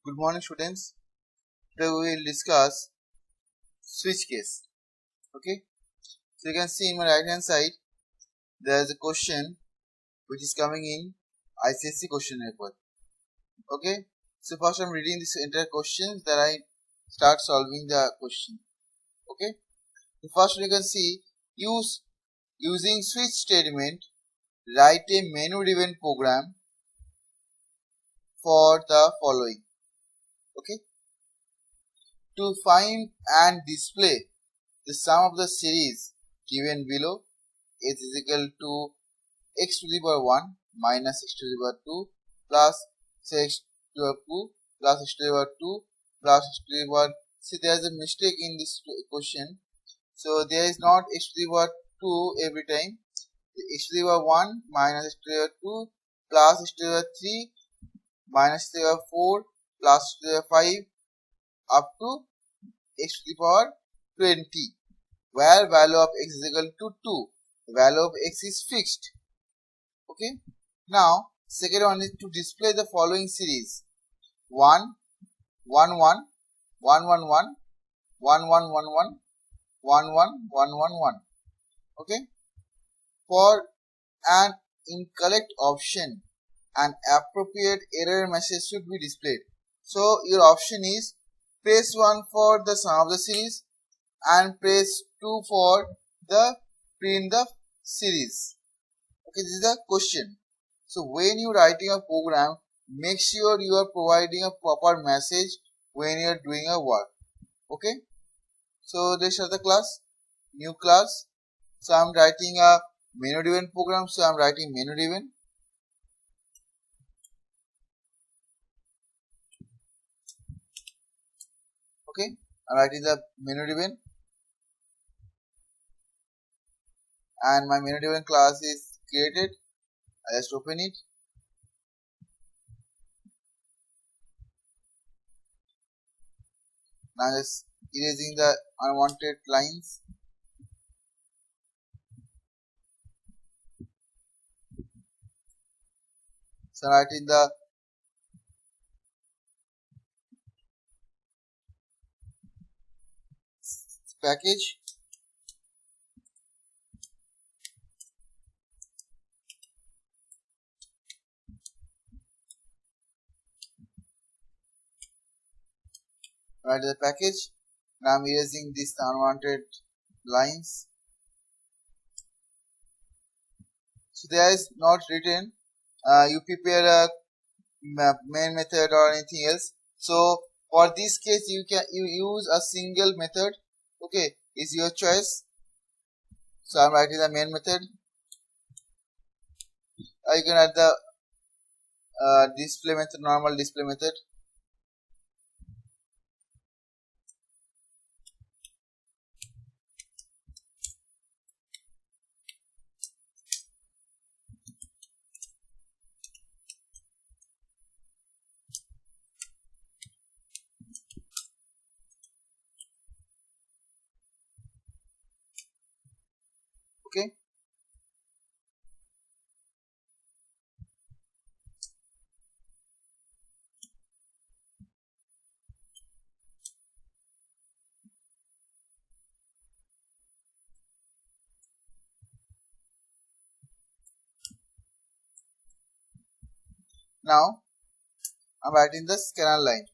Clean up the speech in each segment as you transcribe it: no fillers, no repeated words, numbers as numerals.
Good morning, students. Today we will discuss switch case. Okay, so you can see in my right hand side there is a question which is coming in ICSE question paper. Okay, so first I'm reading this entire question, then I start solving the question. Okay, the first one you can see using switch statement, write a menu driven program for the following. Okay, to find and display the sum of the series given below is equal to x to the power 1 minus x to the power 2 plus x to the power 2 plus x to the power 2 plus x to the power. See, there is a mistake in this question. So there is not x to the power 2 every time. X to the power 1 minus x to the power 2 plus x to the power 3 minus x to the power 4 plus x to the power 5 up to x to the power 20, where value of x is equal to 2. The value of x is fixed. Okay. Now, second one is to display the following series: 1, 1, 1, 1, 1, 1, 1, 1, 1, 1, 1, 1, 1, 1, 1. Okay. For an incorrect option, an appropriate error message should be displayed. So, your option is press 1 for the sum of the series and press 2 for the print the series. Okay, this is the question. So when you are writing a program, make sure you are providing a proper message when you are doing a work. Okay, so let's start the class. New class. So I am writing a menu driven program. So I am writing menu driven. Okay, I am writing the menu driven. And my menu driven class is created. I just open it. Now just erasing the unwanted lines. So writing the package. Write the package. Now I'm erasing these unwanted lines. So there is not written you prepare a main method or anything else. So for this case you use a single method. Okay, is your choice. So I'm writing the main method. You can add the display method, normal display method. Okay. Now I'm writing the scanner line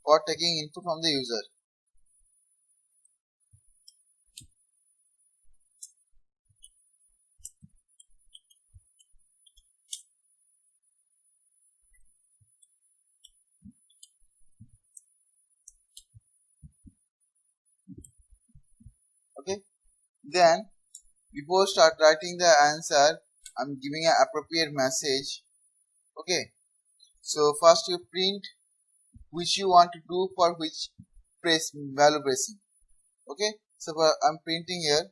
for taking input from the user. Okay. Then before start writing the answer, I'm giving an appropriate message. Okay. So first you print which you want to do for which value pressing. Okay. So I'm printing here.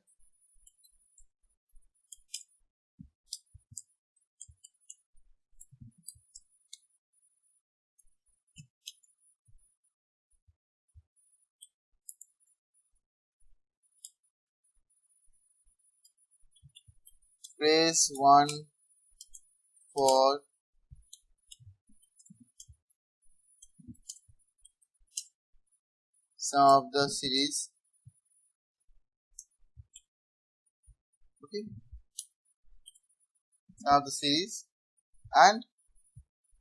Press 1 for sum of the series. Okay, sum of the series and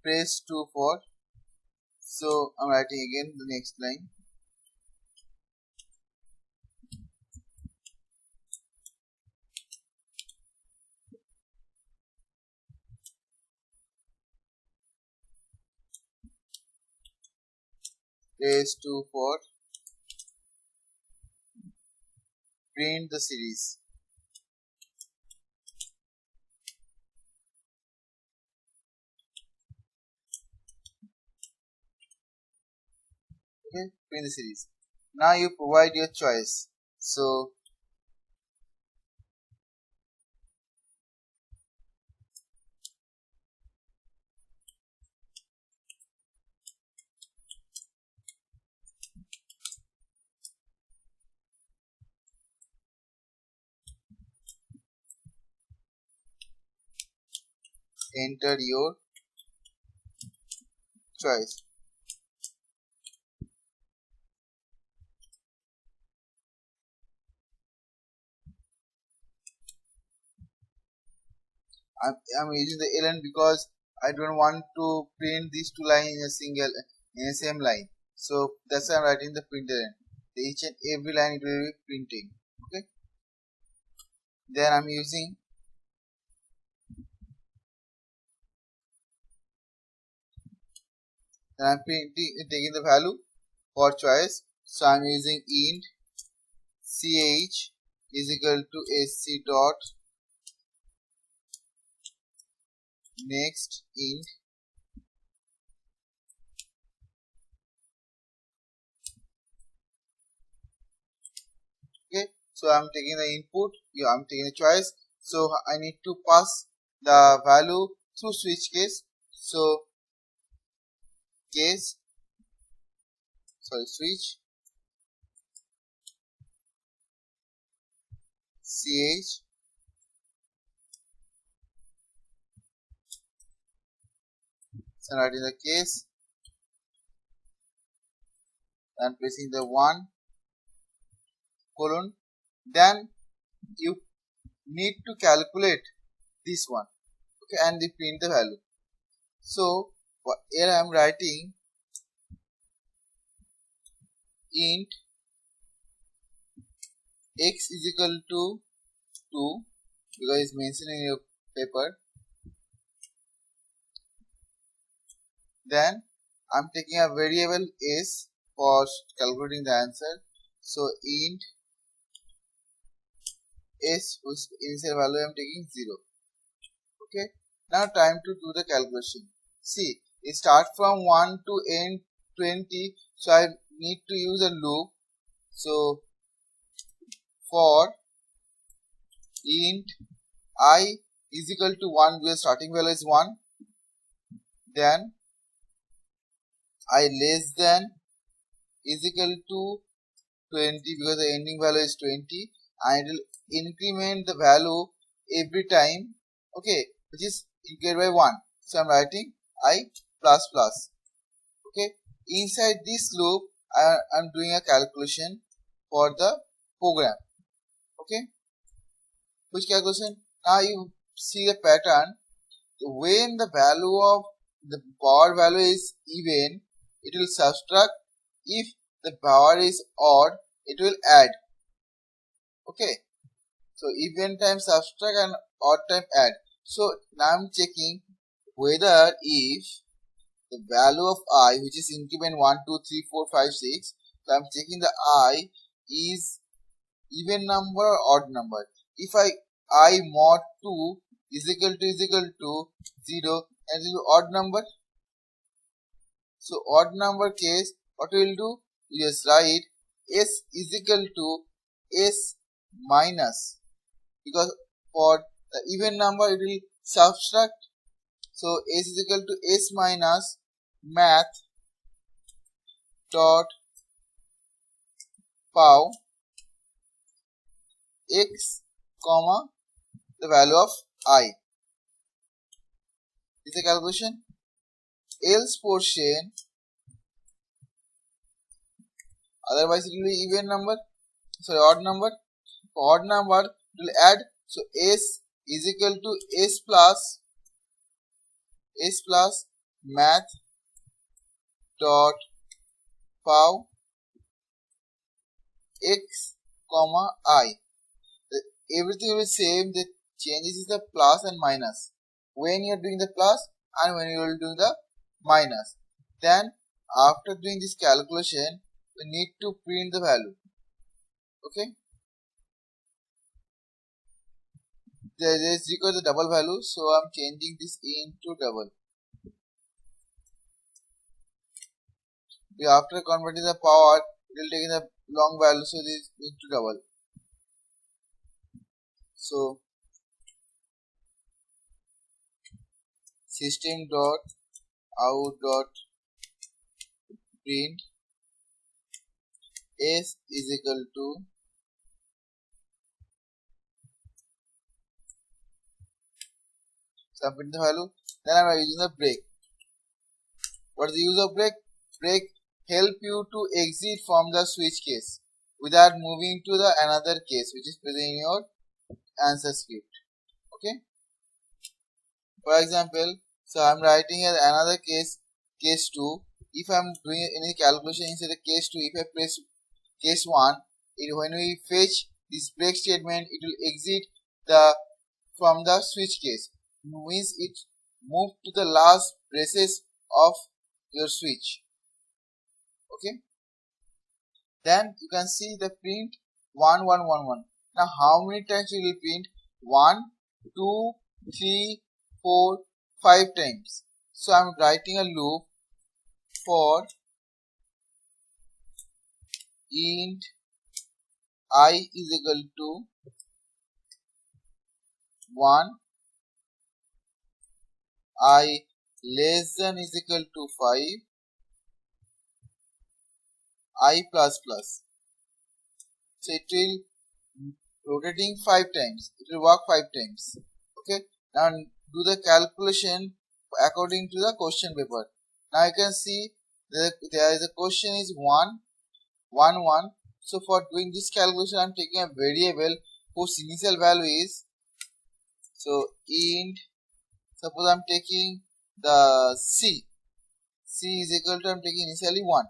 press 2 for. So I'm writing again the next line. Press 2 for print the series. Okay, print the series. Now you provide your choice. So enter your choice. I'm using the ln because I don't want to print these two lines in a same line. So that's why I'm writing the printer ln. Each and every line it will be printing. Okay. Then I'm using taking the value for choice. So I'm using int ch is equal to sc dot next int. Okay, so I'm taking the input. Yeah, I'm taking the choice. So I need to pass the value through switch case. So case switch ch so writing the case and pressing the 1 colon. Then you need to calculate this one. Okay, and they print the value. So here I am writing int x is equal to 2 because it's mentioned in your paper. Then I'm taking a variable s for calculating the answer. So int s whose initial value I'm taking 0. Okay, now time to do the calculation. See, it starts from 1 to end 20, so I need to use a loop. So for int I is equal to 1 because starting value is 1, then I less than is equal to 20 because the ending value is 20, and it will increment the value every time, okay, which is increased by 1. So I'm writing I plus plus. Okay, inside this loop I'm doing a calculation for the program. Okay, which calculation? Now you see the pattern. When the value of the power value is even, it will subtract. If the power is odd, it will add. Okay, so even time subtract and odd time add. So now I'm checking whether if the value of I, which is increment 1 2 3 4 5 6, so I'm checking the I is even number or odd number. If I mod 2 is equal to 0 and it is odd number, so odd number case, what we will do, we just write s is equal to s minus, because for the even number it will subtract. So s is equal to s minus math dot pow x comma the value of I. Is the calculation. Else portion Otherwise, it will be even number. Sorry, odd number. For odd number, it will add. So S is equal to S plus math dot pow x comma I. Everything will be same. The changes is the plus and minus. When you are doing the plus and when you are doing the minus. Then after doing this calculation, we need to print the value. Okay. There is required the double value, so I'm changing this into double. After converting the power, it will take the long value, so this into double. So system dot out dot print S is equal to submit the value. Then I am using the break. What is the use of break? Break help you to exit from the switch case without moving to the another case which is present in your answer script. Okay. For example, so I am writing here another case 2. If I am doing any calculation inside the case 2, if I press case 1, when we fetch this break statement, it will exit from the switch case. Means it move to the last braces of your switch. Okay. Then you can see the print 1 1 1 1. Now how many times you will print? 1 2 3 4 5 times. So I am writing a loop for int I is equal to 1, I less than is equal to 5, I plus plus. So it will rotating 5 times. It will work 5 times. Okay. Now do the calculation according to the question paper. Now you can see there is a question is 1 1 1. So for doing this calculation, I am taking a variable whose initial value is, so int, suppose I am taking the C is equal to, I am taking initially 1.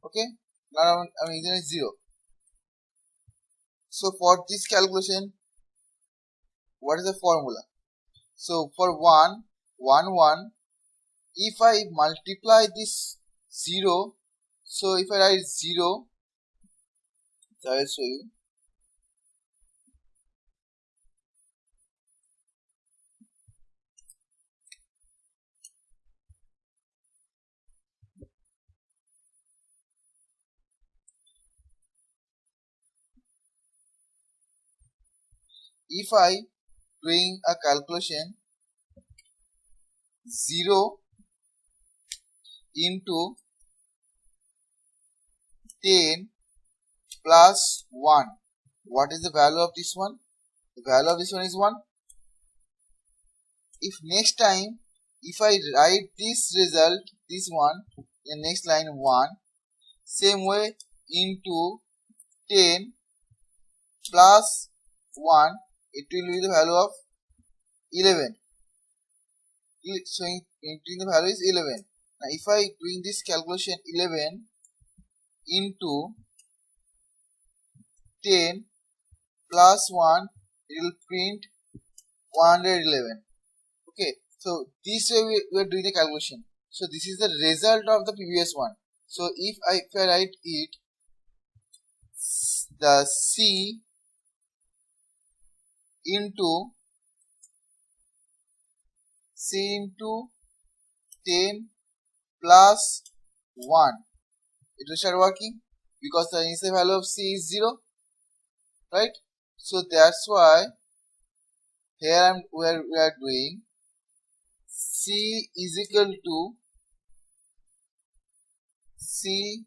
Okay. Now I am using 0. So for this calculation, what is the formula? So for 1 1 1, if I multiply this 0, so if I write 0, so I will show you. If I doing a calculation 0 into 10 plus 1, what is the value of this one? The value of this one is 1. If next time, if I write this result, this one, in next line 1, same way into 10 plus 1, it will be the value of 11. So the value is 11. Now if I doing this calculation 11 into 10 plus 1, it will print 111. Okay, so this way we are doing the calculation. So this is the result of the previous one. So if I write it, the C into 10 plus 1, it will start working because the initial value of C is 0, right? So that's why here we are doing C is equal to C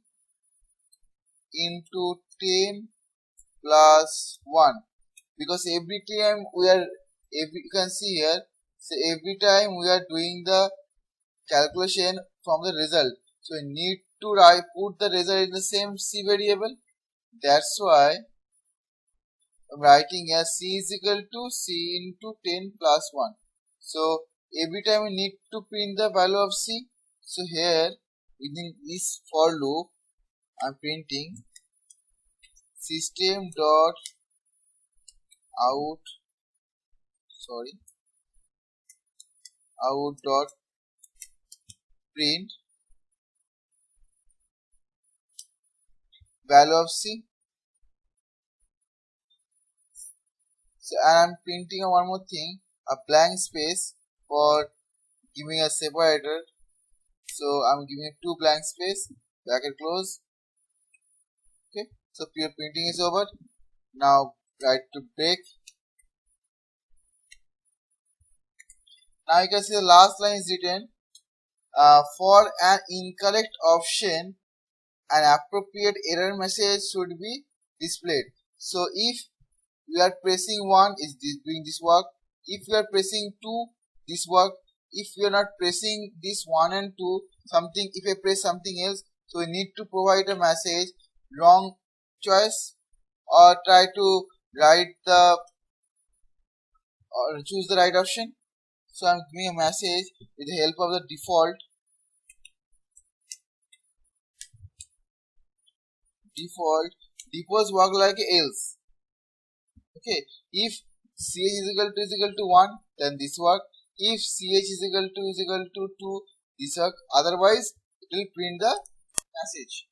into 10 plus 1, because every time you can see here, so every time we are doing the calculation from the result, So we need to write, put the result in the same C variable. That's why I'm writing as C is equal to C into 10 plus 1. So every time we need to print the value of C. So here within this for loop I'm printing system dot out dot print value of C. So and I'm printing one more thing, a blank space for giving a separator. So I'm giving 2 blank space, bracket close. Okay, so pure printing is over. Now write to break. Now you can see the last line is written, for an incorrect option an appropriate error message should be displayed. So if we are pressing 1, is this doing this work? If we are pressing 2, this work. If we are not pressing this 1 and 2, something, if I press something else, so we need to provide a message wrong choice, or try to write the or choose the right option. So I'm giving a message with the help of the default work like else. Okay, if ch is equal to 1, then this work. If ch is equal to 2, this work. Otherwise it will print the message.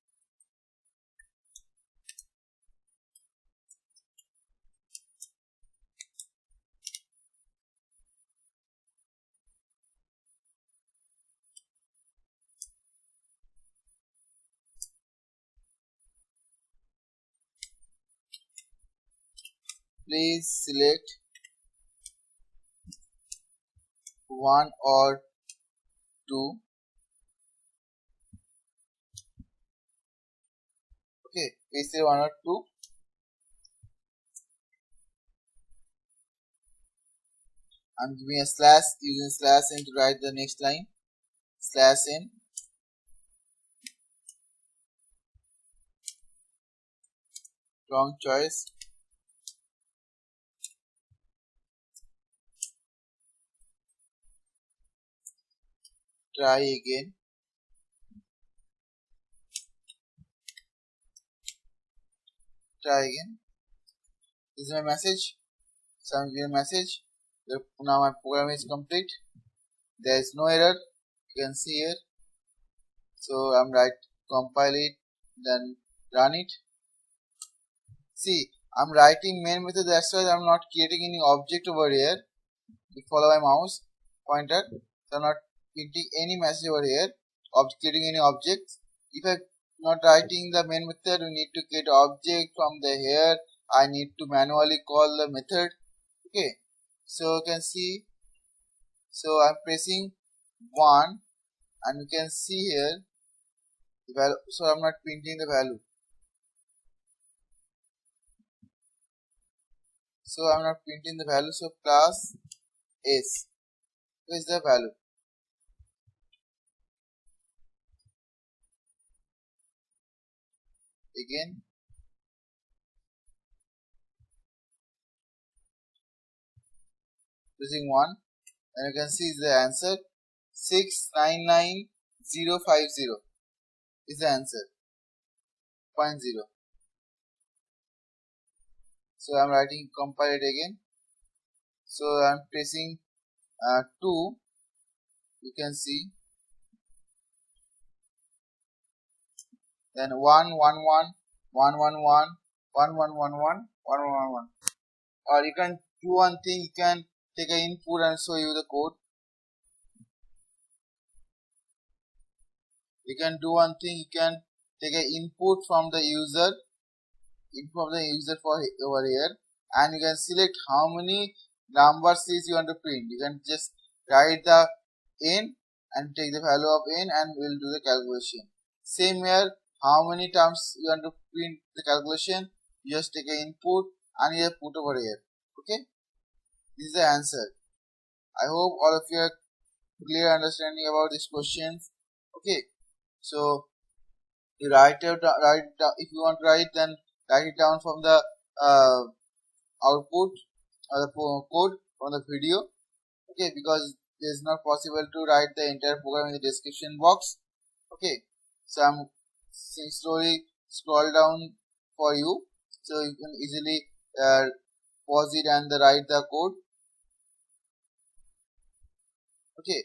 Please select 1 or 2. Okay, please say 1 or 2. I'm giving a slash, using slash n to write the next line. Slash n. Wrong choice. Try again. This is my message. So I'm giving a message. Now my program is complete. There is no error. You can see here. So I'm compile it, then run it. See, I'm writing main method. That's why I'm not creating any object over here. You follow my mouse pointer. So I'm not printing any message over here, creating any objects. If I'm not writing the main method, we need to create object from the here. I need to manually call the method. Okay, so you can see. So I'm pressing 1, and you can see here the value. So I'm not printing the value. So I'm not printing the value. So plus s is the value. Again, pressing 1, and you can see the answer 699050 is the answer. 0.0. So I'm writing compile it again. So I'm pressing 2. You can see. Then 1 1 1 1 1 1 1 1 1 1 1 1 1. Or you can do one thing. You can take an input and show you the code. You can do one thing. You can take an input from the user. For over here, and you can select how many numbers you want to print. You can just write the n and take the value of n, and we'll do the calculation. Same here, how many times you want to print the calculation, you just take an input and you put over here. Okay, this is the answer. I hope all of you have clear understanding about these questions. Okay, So you write it down. If you want to write, then write it down from the output or the code from the video. Okay, because it is not possible to write the entire program in the description box. Okay, so I'm slowly scroll down for you, so you can easily pause it and write the code. Okay,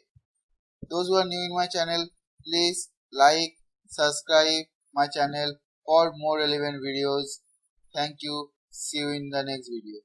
those who are new in my channel, please like, subscribe my channel for more relevant videos. Thank you. See you in the next video.